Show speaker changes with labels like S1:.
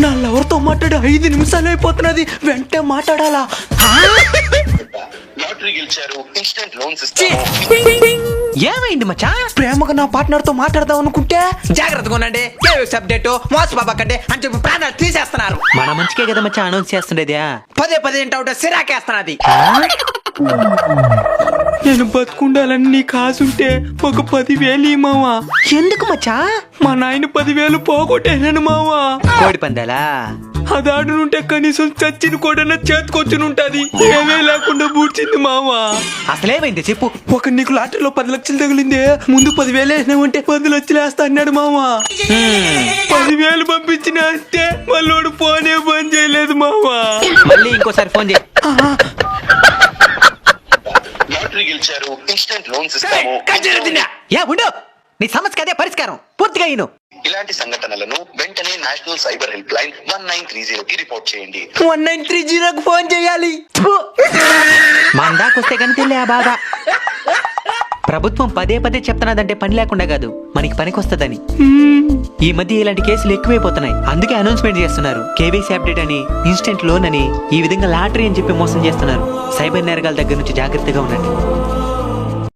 S1: నా లవర్తో మాట్లాడి 5 నిమిషాలు అయిపోతున్నది, వెంటనే మాట్లాడాలా?
S2: లాటరీ గెలిచారు, ఇన్స్టెంట్ లోన్స్ ఇస్తాము.
S1: ఏమైంది మచ్చా? ప్రేమగా నా పార్ట్నర్ తో మాట్లాడదాం అనుకుంటే
S3: జాగ్రత్తగా ఉండండి, అప్డేట్ మోస బాబా కంటే అని చెప్పి ప్రాణాలు తీసేస్తున్నారు.
S1: మన మంచికే కదా మచ్చా అనౌన్స్ చేస్తుండేది.
S3: పదే ఏంటవుట సిరాకేస్తున్నది.
S1: నేను బతుకుండాలని నీకు ఆశుంటే ఒక 10,000 మావా. ఎందుకు మచ్చా? మా నాయన 10,000 పోగొట్టేనాను మావా.
S3: కోడి పందాలా?
S1: అది ఆడునుంటే కనీసం చచ్చిన కూడా చేతికొచ్చునుంటది, ఏమీ లేకుండా బూడ్చింది మావా.
S3: అసలేమైంది చెప్పు.
S1: ఒక నీకు లాటరీలో 10 లక్షలు తగిలింది, ముందు 10,000 వేసినావంటే 10 లక్షలు వేస్తా అన్నాడు మావా. 10,000 పంపించిన అంతే, మళ్ళీ ఫోనే బంద్ చేయలేదు మావా.
S3: మళ్ళీ ఇంకోసారి ఫోన్ చేయి.
S2: లాటరీ గెలిచారు, ఇన్స్టెంట్ లోన్స్ ఇస్తాము.
S3: ఏ ఉండు, నీ సమస్యకి అదే పరిష్కారం పూర్తిగా ఇను.
S2: ఇలాంటి సంఘటనలను వెంటనే నేషనల్ సైబర్ హెల్ప్ లైన్ 1930 కి రిపోర్ట్ చేయండి.
S1: 1930కు ఫోన్ చేయాలి.
S3: మందాకొస్తే కానీ తెలియ బాధ. ప్రభుత్వం పదే చెప్తున్నదంటే పని లేకుండా కాదు, మనకి పనికొస్తదని. ఈ మధ్య ఇలాంటి కేసులు ఎక్కువైపోతున్నాయి, అందుకే అనౌన్స్మెంట్ చేస్తున్నారు. కేవైసీ అప్డేట్ అని, ఇన్స్టెంట్ లోన్ అని, ఈ విధంగా లాటరీ అని చెప్పి మోసం చేస్తున్నారు. సైబర్ నేరగాల దగ్గర నుంచి జాగ్రత్తగా ఉండండి.